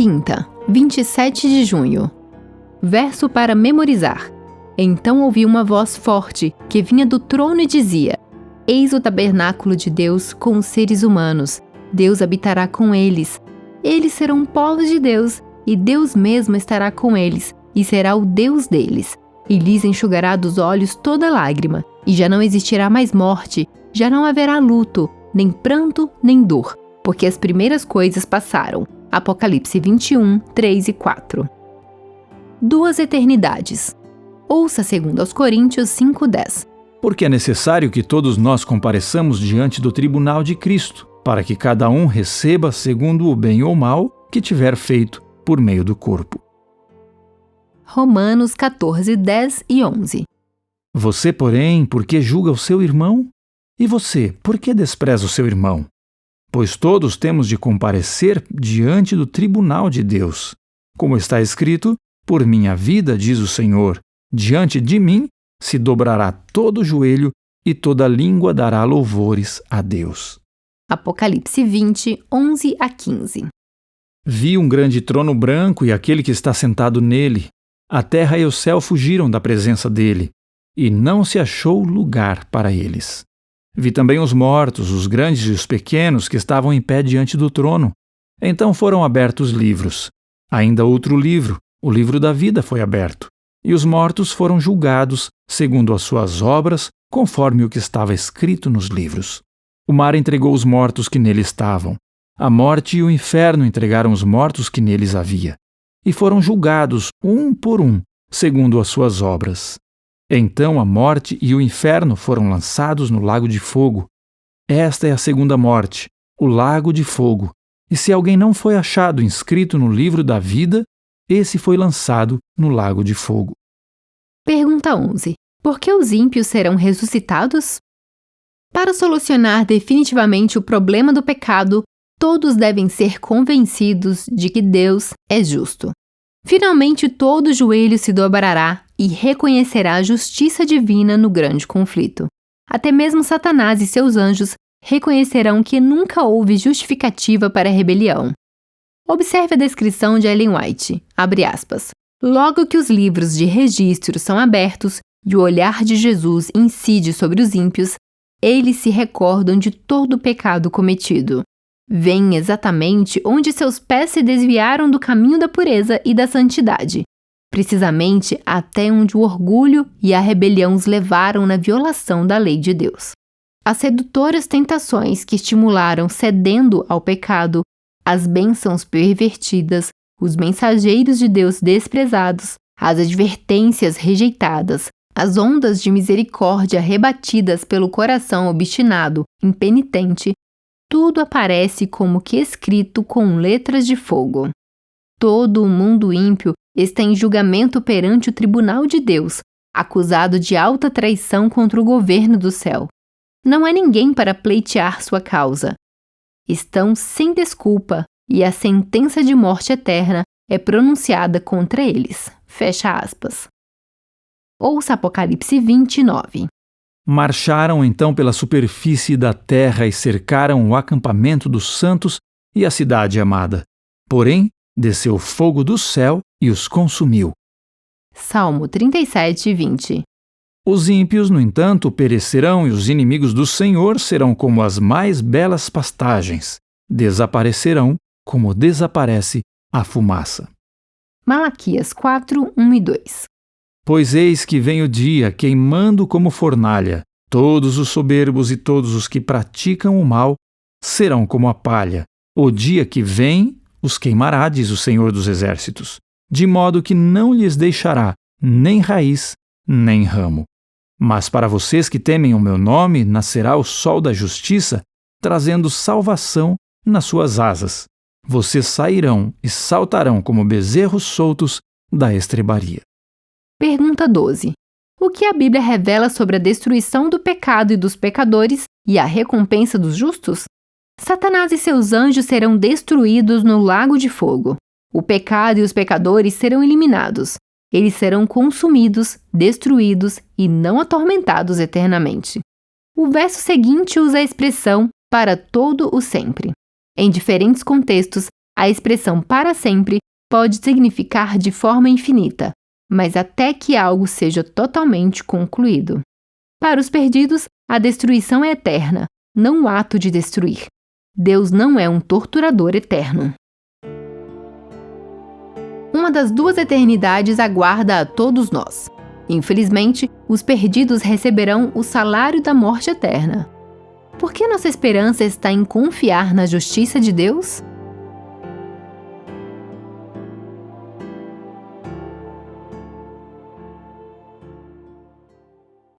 Quinta, 27 de junho. Verso para memorizar. Então ouvi uma voz forte que vinha do trono e dizia: Eis o tabernáculo de Deus com os seres humanos. Deus habitará com eles. Eles serão povos de Deus, e Deus mesmo estará com eles, e será o Deus deles. E lhes enxugará dos olhos toda lágrima, e já não existirá mais morte, já não haverá luto, nem pranto, nem dor, porque as primeiras coisas passaram. Apocalipse 21, 3 e 4. Duas eternidades. Ouça 2 Coríntios 5:10. Porque é necessário que todos nós compareçamos diante do tribunal de Cristo, para que cada um receba segundo o bem ou mal que tiver feito por meio do corpo. Romanos 14, 10 e 11. Você, porém, por que julga o seu irmão? E você, por que despreza o seu irmão? Pois todos temos de comparecer diante do tribunal de Deus. Como está escrito, por minha vida, diz o Senhor, diante de mim se dobrará todo o joelho e toda língua dará louvores a Deus. Apocalipse 20, 11 a 15. Vi um grande trono branco e aquele que está sentado nele. A terra e o céu fugiram da presença dele, e não se achou lugar para eles. Vi também os mortos, os grandes e os pequenos, que estavam em pé diante do trono. Então foram abertos livros. Ainda outro livro, o livro da vida, foi aberto. E os mortos foram julgados, segundo as suas obras, conforme o que estava escrito nos livros. O mar entregou os mortos que nele estavam. A morte e o inferno entregaram os mortos que neles havia. E foram julgados, um por um, segundo as suas obras. Então a morte e o inferno foram lançados no lago de fogo. Esta é a segunda morte, o lago de fogo. E se alguém não foi achado inscrito no livro da vida, esse foi lançado no lago de fogo. Pergunta 11. Por que os ímpios serão ressuscitados? Para solucionar definitivamente o problema do pecado, todos devem ser convencidos de que Deus é justo. Finalmente todo joelho se dobrará e reconhecerá a justiça divina no grande conflito. Até mesmo Satanás e seus anjos reconhecerão que nunca houve justificativa para a rebelião. Observe a descrição de Ellen White, abre aspas. Logo que os livros de registro são abertos e o olhar de Jesus incide sobre os ímpios, eles se recordam de todo o pecado cometido. Veem exatamente onde seus pés se desviaram do caminho da pureza e da santidade, precisamente até onde o orgulho e a rebelião os levaram na violação da lei de Deus. As sedutoras tentações que estimularam cedendo ao pecado, as bênçãos pervertidas, os mensageiros de Deus desprezados, as advertências rejeitadas, as ondas de misericórdia rebatidas pelo coração obstinado, impenitente, tudo aparece como que escrito com letras de fogo. Todo o mundo ímpio está em julgamento perante o tribunal de Deus, acusado de alta traição contra o governo do céu. Não há ninguém para pleitear sua causa. Estão sem desculpa e a sentença de morte eterna é pronunciada contra eles. Fecha aspas. Ouça Apocalipse 29. Marcharam então pela superfície da terra e cercaram o acampamento dos santos e a cidade amada. Porém, desceu fogo do céu e os consumiu. Salmo 37, 20. Os ímpios, no entanto, perecerão e os inimigos do Senhor serão como as mais belas pastagens. Desaparecerão como desaparece a fumaça. Malaquias 4, 1 e 2. Pois eis que vem o dia queimando como fornalha. Todos os soberbos e todos os que praticam o mal serão como a palha. O dia que vem os queimará, diz o Senhor dos Exércitos, de modo que não lhes deixará nem raiz, nem ramo. Mas para vocês que temem o meu nome, nascerá o sol da justiça, trazendo salvação nas suas asas. Vocês sairão e saltarão como bezerros soltos da estrebaria. Pergunta 12. O que a Bíblia revela sobre a destruição do pecado e dos pecadores e a recompensa dos justos? Satanás e seus anjos serão destruídos no lago de fogo. O pecado e os pecadores serão eliminados. Eles serão consumidos, destruídos e não atormentados eternamente. O verso seguinte usa a expressão para todo o sempre. Em diferentes contextos, A expressão para sempre pode significar de forma infinita, mas até que algo seja totalmente concluído. Para os perdidos, a destruição é eterna, não o ato de destruir. Deus não é um torturador eterno. Uma das duas eternidades aguarda a todos nós. Infelizmente, os perdidos receberão o salário da morte eterna. Por que nossa esperança está em confiar na justiça de Deus?